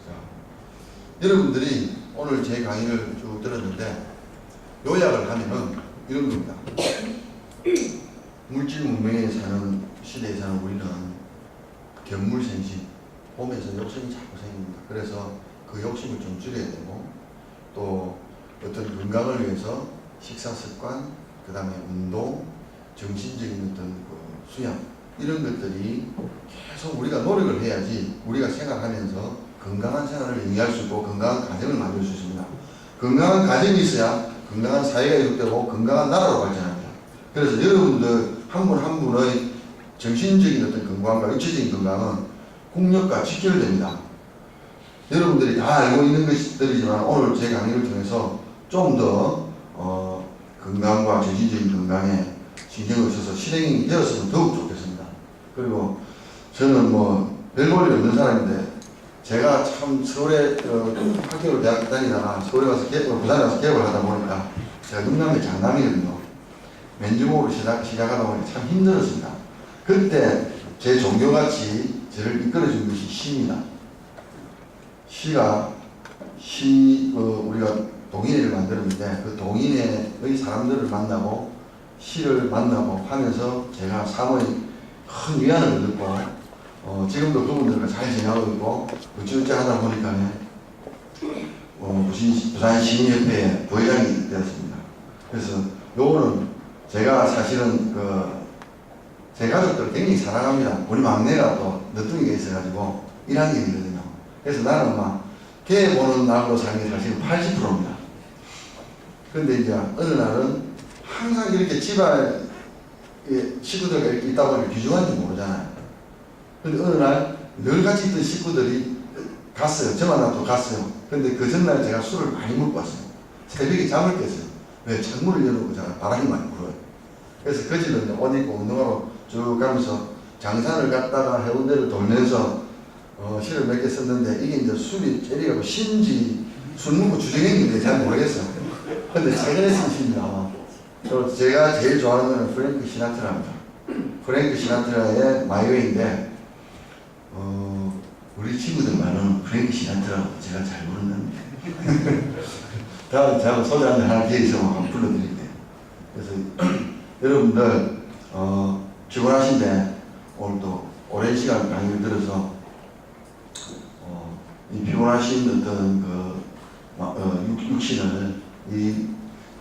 자, 여러분들이 오늘 제 강의를 쭉 들었는데 요약을 하면은 이런 겁니다. 물질 문명에 사는 시대에 사는 우리는 견물생식, 몸에서 욕심이 자꾸 생깁니다. 그래서 그 욕심을 좀 줄여야 되고 또 어떤 건강을 위해서 식사 습관, 그 다음에 운동, 정신적인 어떤 그 수양 이런 것들이 계속 우리가 노력을 해야지 우리가 생활하면서 건강한 생활을 영위할 수 있고 건강한 가정을 만들 수 있습니다. 건강한 가정이 있어야 건강한 사회가 이룩되고 건강한 나라로 발전합니다. 그래서 여러분들 한 분 한 분의 정신적인 어떤 건강과 육체적인 건강은 국력과 직결됩니다. 여러분들이 다 알고 있는 것들이지만 오늘 제 강의를 통해서 좀 더 건강과 정신적인 건강에 신경을 써서 실행이 되었으면 더욱 좋겠습니다. 그리고 저는 뭐 별볼일 없는 사람인데 제가 참 서울에 학교를 대학 다니다가 서울에 가서 부산에 가서 개업을 하다 보니까 제가 능남의 장남이거든요. 맨주먹으로 시작하다 보니까 참 힘들었습니다. 그때 제 종교같이 저를 이끌어준 것이 시입니다. 시가 우리가 동인회를 만들었는데 그 동인회의 사람들을 만나고 시를 만나고 하면서 제가 사모의 큰 위안을 얻었고 지금도 그분들과 잘 지내고 있고 어찌어찌 하다 보니까 부산 시민협회의 부회장이 되었습니다. 그래서 요거는 제가 사실은 제 가족들 굉장히 사랑합니다. 우리 막내가 또 늦둥이가 있어가지고 1학년이거든요. 그래서 나는 막 걔 보는 날로 사는 게 사실은 80%입니다. 근데 이제 어느 날은 항상 이렇게 집안에 식구들과 이렇게 있다 보니까 귀중한지 모르잖아요. 근데 어느 날 늘 같이 있던 식구들이 갔어요. 저만 놔두고 갔어요. 근데 그 전날 제가 술을 많이 먹고 왔어요. 새벽에 잠을 깼어요. 왜? 창문을 열어놓고 제가 바람이 많이 불어요. 그래서 그 집에 옷 입고 운동하러 쭉 가면서 장산을 갔다가 해운대를 돌면서 시를 몇 개 썼는데 이게 이제 술이 째리가고 신지 술 먹고 주정했는데 잘 모르겠어요. 근데 최근에 쓴 시입니다. 아마. 또 제가 제일 좋아하는 거는 프랭크 시나트라입니다. 프랭크 시나트라의 마이웨이인데 우리 친구들 말로는 프랭크 시나트라고 제가 잘 모른답니다. 다음에 제가 소주 한잔 하나 기회 있으면 한번 불러드릴게요. 그래서 여러분들 피곤하신데 오늘 또 오랜 시간 강의를 들어서 이 피곤하신 어떤 육신을 이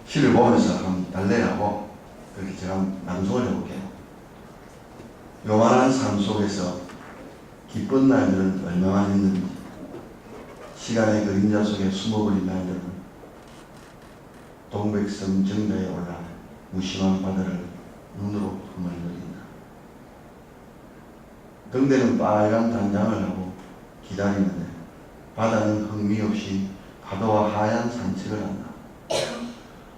시를 보면서 한번 달래라고 그렇게 제가 낭송을 해볼게요. 요만한 삶 속에서 기쁜 날들은 얼마나 있는지 시간의 그림자 속에 숨어버린 날들은 동백섬 정자에 올라 무심한 바다를 눈으로 흐물거린다. 등대는 빨간 단장을 하고 기다리는데 바다는 흥미 없이 파도와 하얀 산책을 한다.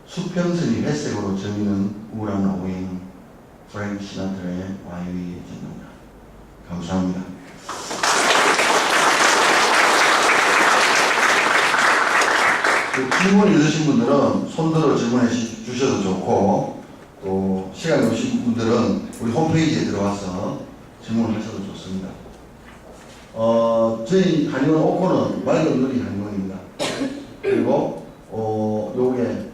수평선이 회색으로 저미는 우울한 오해는 프랭크 시나트라의 와이위에 짓는다. 감사합니다. 질문 있으신 분들은 손들어 질문해 주셔도 좋고 또 시간이 오신 분들은 우리 홈페이지에 들어와서 질문하셔도 좋습니다. 저희 한의원 오코는 맑은 누리 한의원입니다. 그리고 요게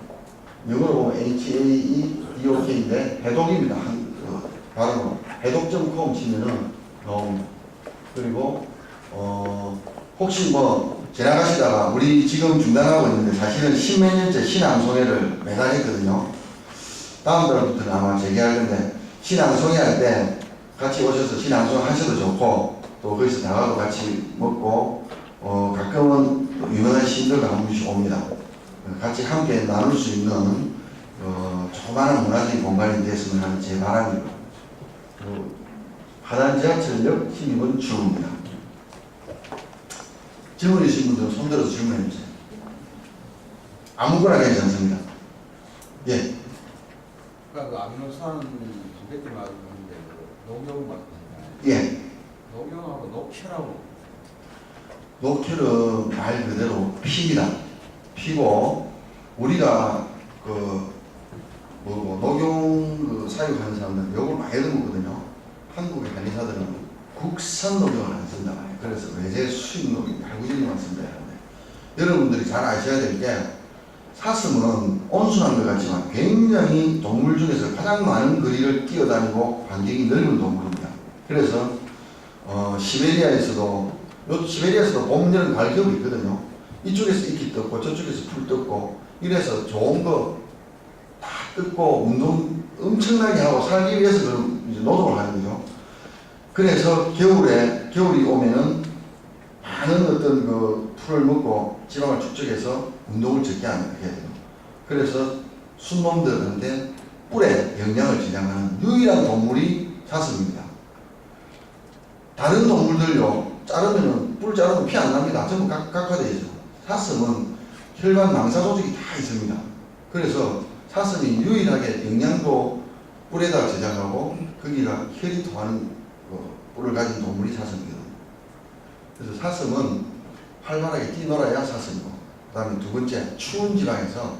영어로 보면 HAEDOK인데 해독입니다. 발음으로 해독.com 치면은 그리고 혹시 뭐 지나가시다가 우리 지금 중단하고 있는데 사실은 십몇 년째 신앙송회를 매달 했거든요. 다음 달부터는 아마 재개할 건데 신앙송회 할 때 같이 오셔서 신앙송 하셔도 좋고 또 거기서 나가도 같이 먹고 가끔은 유명한 시인들도 한 분씩 옵니다. 같이 함께 나눌 수 있는 조그마한 문화적인 공간이 됐으면 하는 제 바람이고 하단 지하철역 진입은 주입니다. 질문 있으신 분들은 손들어서 질문해 주세요. 아무거나 괜찮습니다. 예. 그러니까 그 아미노산 선배님 말씀하는데 녹용 말씀하시나요? 예. 녹용하고 녹혈하고 녹혈은 말 그대로 피입니다. 피고 우리가 녹용 사육하는 사람들은 욕을 많이 듣거든요. 한국의 한의사들은 국산 녹용을 안 쓴다 말이에요. 그래서 외제 수입 녹용, 할구질만 쓴다 하는데 여러분들이 잘 아셔야 될 게 사슴은 온순한 것 같지만 굉장히 동물 중에서 가장 많은 거리를 뛰어다니고 반경이 넓은 동물입니다. 그래서 시베리아에서도 봄, 여름, 가을, 겨울이 있거든요. 이쪽에서 이끼 뜯고 저쪽에서 풀 뜯고 이래서 좋은 거 다 뜯고 운동 엄청나게 하고 살기 위해서 이제 노동을 하는 거죠. 그래서 겨울이 오면은 많은 어떤 그 풀을 먹고 지방을 축적해서 운동을 적게 하게 돼요. 그래서 순놈들한테 뿔에 영양을 지향하는 유일한 동물이 사슴입니다. 다른 동물들요, 뿔 자르면 피 안 납니다. 전부 각화되어 있죠. 사슴은 혈관 망사 조직이 다 있습니다. 그래서 사슴이 유일하게 영양도 뿔에다 저장하고 거기가 혈이 통하는 뿔을 가진 동물이 사슴이거든요. 그래서 사슴은 활발하게 뛰놀아야 사슴이고, 그 다음에 두 번째, 추운 지방에서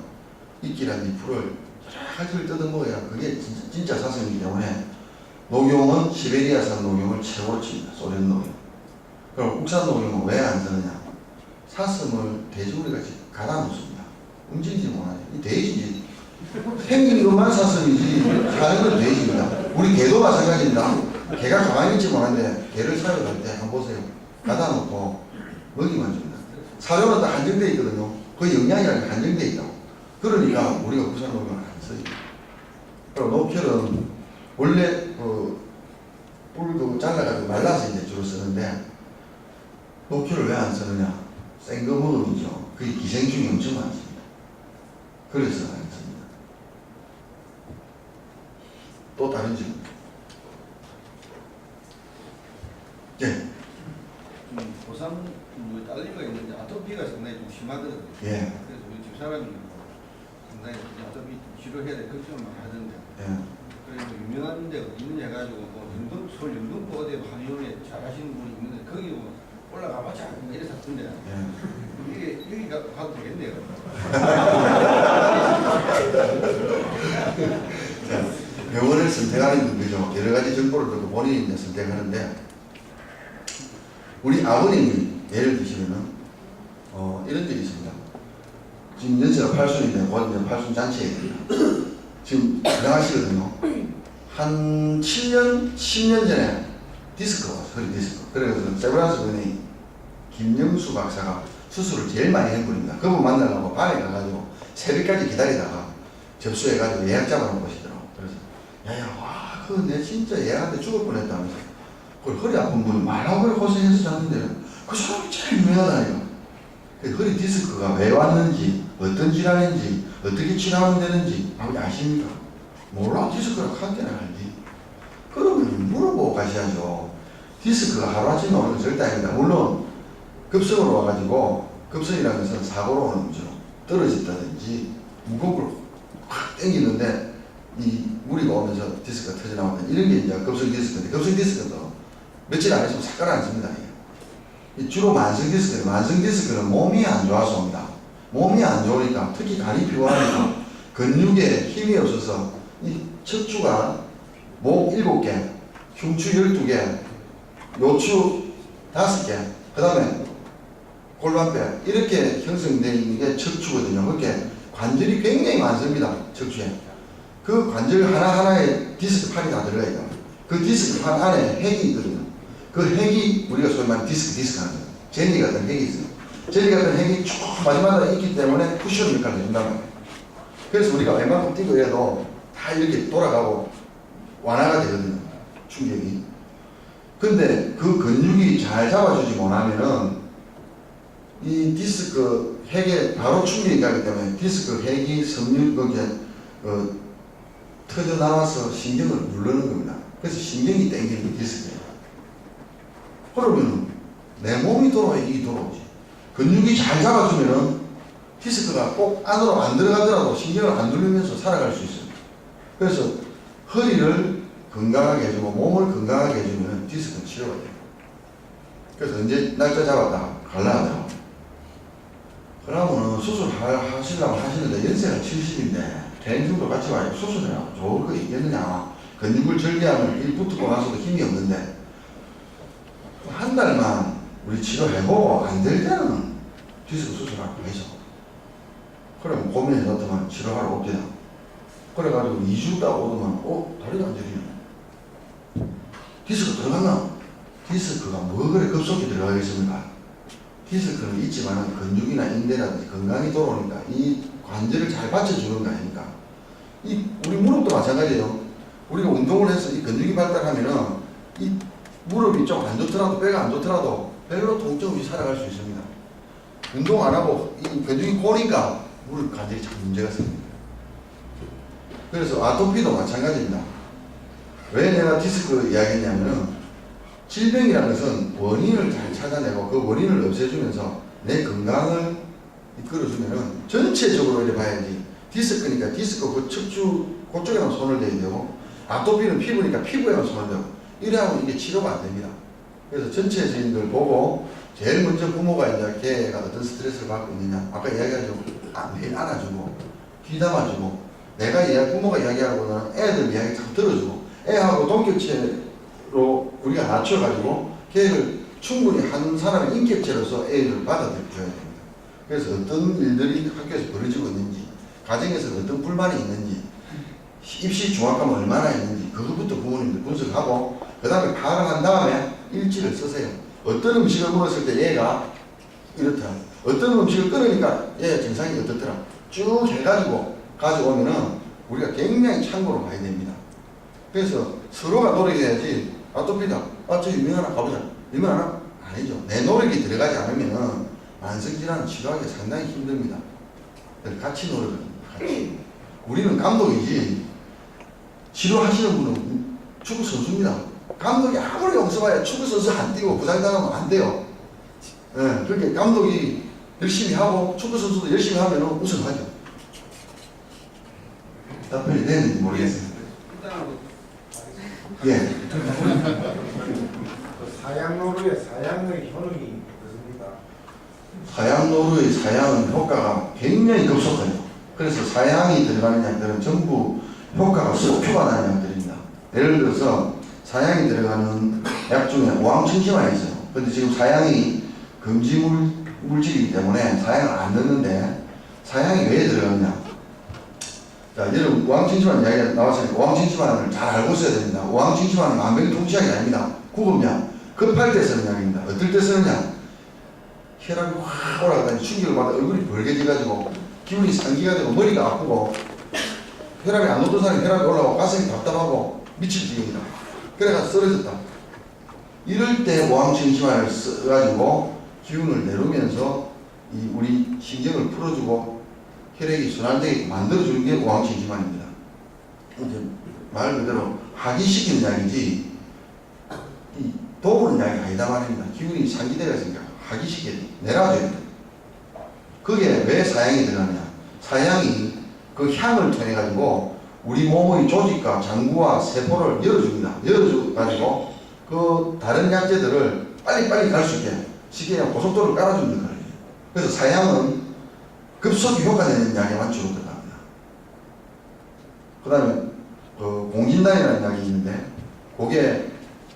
이끼라든지 풀을 잘 뜯어먹어야 그게 진짜 사슴이기 때문에 녹용은 시베리아산 녹용을 최고로 칩니다. 소련 녹용. 그럼 국산 녹용은 왜 안 쓰느냐? 사슴을 돼지우리같이 가다 놓습니다. 움직이지 못하죠. 이 돼지지. 생긴 것만 사슴이지 사는 건 돼지입니다. 우리 개도 마찬가지입니다. 개가 가만히 있지 못하는데 개를 사육할 때 한번 보세요. 가다 놓고 먹이만 줍니다. 사료는 딱 한정되어 있거든요. 그 영양이 한정되어 있다고. 그러니까 우리가 국산 녹용을 안 써요. 그리고 녹혈은 원래 뿔도 잘라가지고 말라서 이제 주로 쓰는데 녹혈을 왜 안 쓰느냐? 생거 먹으면요. 그게 기생충이 엄청 많습니다. 그래서 안 씁니다. 또 다른 질문. 예. 고삼 딸내미가 있는데 아토피가 상당히 좀 심하거든요. 예. 그래서 우리 집사람이 상당히 아토피 치료해야 될 걱정을 많이 하던데. 예. 그래서 유명한 데가 있느냐 해가지고 서울 영등포 어디에 한의원에 잘하시는 분이 있는데 거기 올라가봤자 이래 샀던데. 예. 여기 가도 되겠네요. 병원을 선택하는 거죠. 여러 가지 정보를 듣고 본인이 이제 선택하는데, 우리 아버님이 예를 드시면은, 이런 적이 있습니다. 지금 연세가 8순인데, 곧 이제 8순 잔치에 지금 건강하시거든요. 한 7년, 10년 전에 디스크가 왔어요. 허리 디스크. 그래서 세브란스 병원의 김영수 박사가 수술을 제일 많이 한 분입니다. 그분 만나려고 밤에 가가지고 새벽까지 기다리다가 접수해가지고 예약 잡아놓은 것이더라고. 그래서 야야, 와, 그거 내 진짜 예약한테 죽을 뻔했다면서. 그 허리 아픈 분이 말하고 고생해서 잤는데 그 사람이 제일 유명하다니까. 그 허리 디스크가 왜 왔는지, 어떤 질환인지, 어떻게 치료하면 되는지 아버지 아십니까? 몰라. 디스크라고 한 개나 알지. 그러면 물어보고 가셔야죠. 디스크가 하루아침에 오는 건 절대 아닙니다. 물론 급성으로 와가지고, 급성이라는 것은 사고로 오는 거죠. 떨어졌다든지 무거운 걸 확 당기는데 이 무리가 오면서 디스크가 터져나오는 이런 게 이제 급성 디스크인데, 급성 디스크도 며칠 안 있으면 싹 가라앉습니다. 주로 만성 디스크는, 만성 디스크는 몸이 안 좋아서 옵니다. 몸이 안 좋으니까, 특히 간이 피곤하니까 근육에 힘이 없어서 이 척추가 목 7개, 흉추 12개, 요추 5개, 그 다음에 골반뼈 이렇게 형성되어 있는 게 척추거든요. 그렇게 관절이 굉장히 많습니다. 척추에. 그 관절 하나하나에 디스크 판이 다 들어가요. 그 디스크 판 안에 핵이 있거든요. 그 핵이 우리가 소위 말하는 디스크 하는 거예요. 젤리 같은 핵이 있어요. 젤리 같은 핵이 쭉 마지막에 있기 때문에 쿠션 역할을 해준다는 거예요. 그래서 우리가 웬만큼 뛰고 해도 다 이렇게 돌아가고 완화가 되거든요. 충격이. 근데 그 근육이 잘 잡아주지 못하면은 이 디스크 핵에 바로 충격이 가기 때문에 디스크 핵이 섬유 거기에 터져 나와서 신경을 누르는 겁니다. 그래서 신경이 땡기는 게 디스크예요. 그러면 내 몸이 돌아야 이게 돌아오지. 근육이 잘 잡아주면은 디스크가 꼭 안으로 안 들어가더라도 신경을 안 누르면서 살아갈 수 있어요. 그래서 허리를 건강하게 해주고 몸을 건강하게 해주면 디스크는 치료가 돼요. 그래서 언제 날짜 잡았다 갈라 하더라고. 그러면은 수술 하시려고 하시는데 연세가 70인데 대인중도 같이 와요. 수술해요. 좋을 거 있겠느냐. 근육을 절개하면 일 붙고 나서도 힘이 없는데 한 달만 우리 치료해보고 안 될 때는 디스크 수술하고 해서 그러면 고민해 놨더만 치료하러 옵니다. 그래가지고 2주 딱 오더만 다리가 안 저리네. 디스크 들어갔나? 디스크가 뭐 그래 급속히 들어가겠습니까? 디스크는 있지만 근육이나 인대라든지 건강이 돌아오니까 이 관절을 잘 받쳐주는 거 아닙니까? 이 우리 무릎도 마찬가지예요. 우리가 운동을 해서 이 근육이 발달하면은 이 무릎이 좀 안 좋더라도 배가 안 좋더라도 별로 통증 없이 살아갈 수 있습니다. 운동 안 하고 이 근육이 고니까 무릎 관절이 참 문제가 생깁니다. 그래서 아토피도 마찬가지입니다. 왜 내가 디스크 이야기했냐면은 질병이라는 것은 원인을 잘 찾아내고 그 원인을 없애주면서 내 건강을 이끌어주면은 전체적으로 이렇게 봐야지. 디스크니까 디스크 그 척추 그쪽에만 손을 대야 되고, 아토피는 피부니까 피부에만 손을 대고, 이래 하면 이게 치료가 안 됩니다. 그래서 전체적인들 보고 제일 먼저 부모가 이제 걔가 어떤 스트레스를 받고 있느냐, 아까 이야기하죠. 매일 안아주고 귀담아주고, 부모가 이야기하고는 애들 이야기 잘 들어주고, 애하고 동격체로 우리가 낮춰가지고 계획을 충분히 한 사람의 인격체로서 애를 받아들여야 됩니다. 그래서 어떤 일들이 학교에서 벌어지고 있는지, 가정에서 어떤 불만이 있는지, 입시 중압감 얼마나 있는지 그것부터 부모님들 분석하고 그 다음에 파악을 한 다음에 일지를 쓰세요. 어떤 음식을 먹었을 때 얘가 이렇더라, 어떤 음식을 끊으니까 얘가 증상이 어떻더라, 쭉 해가지고 가져오면은 우리가 굉장히 참고로 봐야 됩니다. 그래서 서로가 노력해야지. 아토피다, 저 유명하나 가보자, 유명하나? 아니죠. 내 노력이 들어가지 않으면은 만성질환은 치료하기 상당히 힘듭니다. 그래서 같이 노력을 합니다. 같이. 우리는 감독이지 치료하시는 분은 축구 선수입니다. 감독이 아무리 용서봐야 축구 선수 안 뛰고 부상당하면 안 돼요. 예, 그렇게 감독이 열심히 하고 축구 선수도 열심히 하면 우승하죠. 답변이 되는지 모르겠어요. 예. 사양노루의 사양의 효능이 어떻습니까? 사양노루의 사양은 효과가 굉장히 급속해요. 그래서 사양이 들어가는 약들은 전부 효과가 속효가 나는 약들입니다. 예를 들어서 사양이 들어가는 약 중에 오황청심환이 있어요. 근데 지금 사양이 금지 물질이기 때문에 사양을 안 넣는데, 사양이 왜 들어가느냐? 자, 여러분 오황청심환 이야기가 나왔으니까 오황청심환을 잘 알고 있어야 됩니다. 오황청심환은 만병통치약이 아닙니다. 구급약, 급할 때 쓰는 약입니다. 어떨 때 쓰느냐? 혈압이 확 올라가다니 충격을 받아 얼굴이 벌개져가지고 기분이 상기가 되고 머리가 아프고, 혈압이 안 높은 사람이 혈압이 올라가고 가슴이 답답하고 미칠 지경이다. 그래가 쓰러졌다. 이럴 때 오황청심환을 써가지고 기운을 내리면서 이 우리 신경을 풀어주고 혈액이 순환되게 만들어주는 게 오황청심환입니다. 말 그대로 하기시키는 약이지 이 도구는 약이 아니다 말입니다. 기운이 상기되어 있으니까 하기시켜야 돼. 내려줘야 돼. 그게 왜 사양이 들어가느냐? 사양이 그 향을 통해 가지고 우리 몸의 조직과 장구와 세포를 열어줍니다. 열어줘가지고 그 다른 약재들을 빨리빨리 갈 수 있게 쉽게 그냥 고속도로를 깔아주는 거예요. 그래서 사양은 급속히 효과되는 약에만 주로 들어갑니다. 그 다음에 공진단이라는 약이 있는데 그게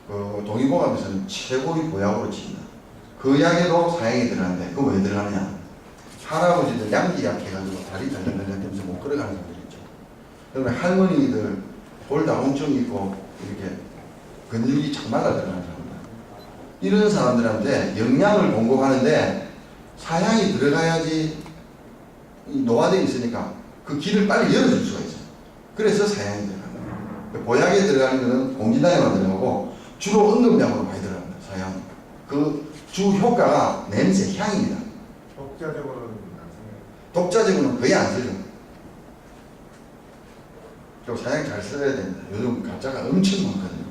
동의보감에서는 최고의 보약으로 칩니다. 그 약에도 사양이 들어가는데 그거 왜 들어가느냐? 할아버지들 양기약 해가지고 다리 달달달달하면서 못 걸어가는 사람들 있죠. 그다음에 할머니들 골다공증 있고 이렇게 근육이 참 말라 들어가는 사람들, 이런 사람들한테 영양을 공급하는데 사양이 들어가야지 노화되어 있으니까 그 길을 빨리 열어줄 수가 있어요. 그래서 사양이 들어갑니다. 보약에 들어가는 것은 공진단에만 들어가고 주로 응급약으로 많이 들어갑니다. 사양. 그 주 효과가 냄새, 향입니다. 독자적으로는 안 써요. 독자적으로는 거의 안 쓰죠. 그리고 사양 잘 써야 됩니다. 요즘 가짜가 엄청 많거든요.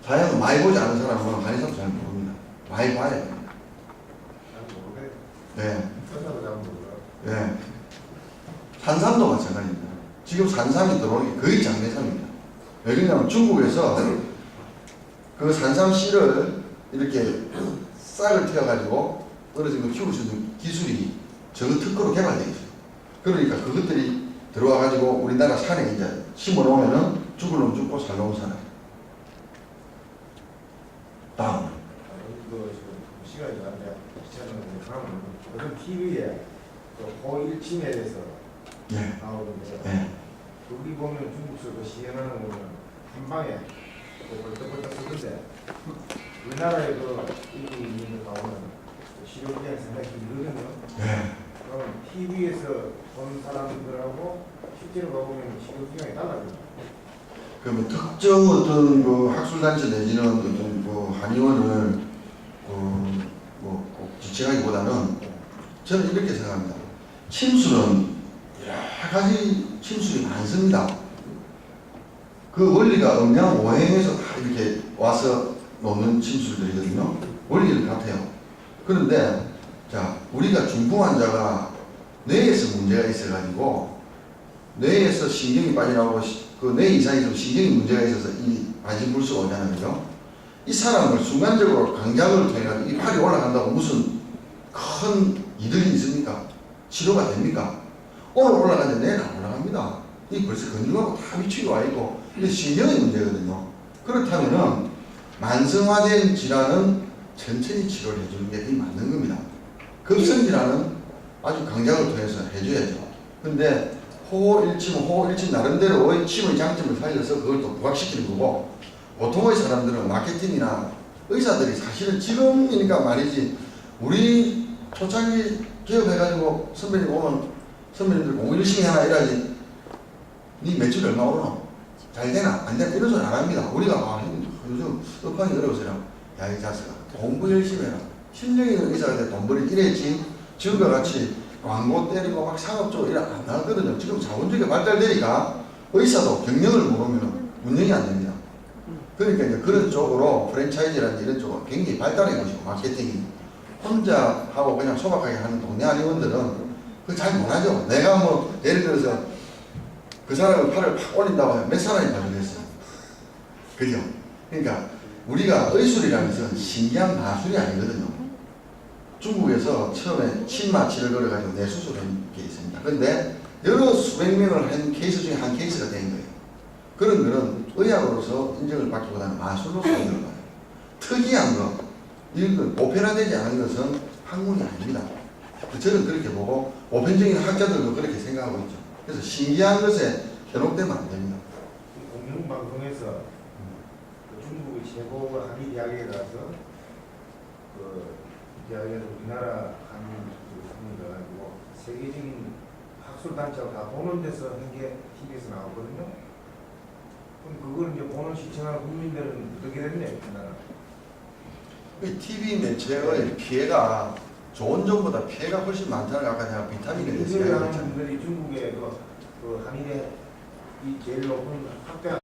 사양을 많이 보지 않은 사람은 한의사도 잘 모릅니다. 많이 봐야 됩니다. 잘 모르겠어요. 네. 써서도 잘 모르고요. 네. 산삼도 마찬가지입니다. 지금 산삼이 들어오는 게 거의 장내삼입니다. 왜 그러냐면 중국에서 그 산삼 씨를 이렇게 싹을 튀어가지고 떨어진 걸 키울 수 있는 기술이 저 특허로 개발되어 있어요. 그러니까 그것들이 들어와가지고 우리나라 산에 이제 심어 놓으면은 죽을 놈 죽고 살 놈 살아요. 다음. 이거 지금 시간이 많은데 귀찮은데 다음은 어떤 TV에 고1침에 대해서 예. 나오는데 예. 우리 보면 중국에서 시연하는 거는 한 방에 벌떡벌떡 쓰던데 우리나라에 그 일이 나오는 시료 분야에 상당히 길거든요. 네. 그럼 TV에서 본 사람들하고 실제로 가보면 시료 분야가 달라요. 그러면 특정 어떤 그 학술단체 내지는 어떤 그 한의원을 뭐꼭 지칭하기보다는 저는 이렇게 생각합니다. 침술은 여러 가지 침술이 많습니다. 그 원리가 음양 오행에서 다 이렇게 와서 놓는 침술들이거든요. 원리는 같아요. 그런데 자, 우리가 중풍 환자가 뇌에서 문제가 있어가지고 뇌에서 신경이 빠져나오고 그 뇌 이상에서 신경이 문제가 있어서 이 반신불수가 오잖아요. 그죠? 이 사람을 순간적으로 강약을 통해 이 팔이 올라간다고 무슨 큰 이득이 있습니까? 치료가 됩니까? 오늘 올라가는데 내일 안 올라갑니다. 이 벌써 근육하고 다 위치가 와 있고 이게 신경의 문제거든요. 그렇다면은 만성화된 질환은 천천히 치료를 해주는 게 맞는 겁니다. 급성 질환은 아주 강약을 통해서 해줘야죠. 근데 호일침 나름대로의 침의 장점을 살려서 그걸 또 부각시키는 거고, 보통의 사람들은 마케팅이나 의사들이 사실은 지금이니까 말이지, 우리 초창기 기업해가지고 선배님 오면 선배님들 공부 열심히 하나 이래야지, 니 매출 얼마 오르노? 잘 되나? 안 되나? 이런 소리 안 합니다. 우리가 요즘 업황이 어려워서요. 야, 이 자식아, 공부 열심히 해라. 실력 있는 의사가 돼 돈 벌이 이랬지. 지금과 같이 광고 때리고 막 상업적으로 이래 안 나왔거든요. 지금 자본주의가 발달되니까 의사도 경영을 모르면 운영이 안 됩니다. 그러니까 이제 그런 쪽으로 프랜차이즈라든지 이런 쪽으로 굉장히 발달한 것이고, 마케팅이. 혼자 하고 그냥 소박하게 하는 동네 한의원들은 그거 잘 못하죠. 내가 뭐 예를 들어서 그 사람의 팔을 팍 올린다고 하면 몇 사람이 봐주겠어요. 그죠? 그러니까 우리가 의술이라는 것은 신기한 마술이 아니거든요. 중국에서 처음에 침마취를 걸어가지고 뇌수술한 게 있습니다. 그런데 여러 수백 명을 한 케이스 중에 한 케이스가 된 거예요. 그런 거는 의학으로서 인정을 받기보다는 마술로서 인정을 받아요. 특이한 거, 이건 보편화되지 않은 것은 학문이 아닙니다. 저는 그렇게 보고 보편적인 학자들도 그렇게 생각하고 있죠. 그래서 신기한 것에 현혹되면 안 됩니다. 공영방송에서 그 중국의 최고 한의 대학에 가서 그 대학에서 우리나라 한의를 가지고 세계적인 학술 단체가 다 보는 데서 한 게 TV에서 나왔거든요. 그럼 그걸 이제 보는 시청하는 국민들은 어떻게 됐네요, 우리나라. TV 매체의 피해가 좋은 점보다 피해가 훨씬 많다는 걸 아까 제가 비타민에 대해서 인터뷰하는 이야기했잖아요. 분들이 중국의 그 한의대 이 제일 높은 학대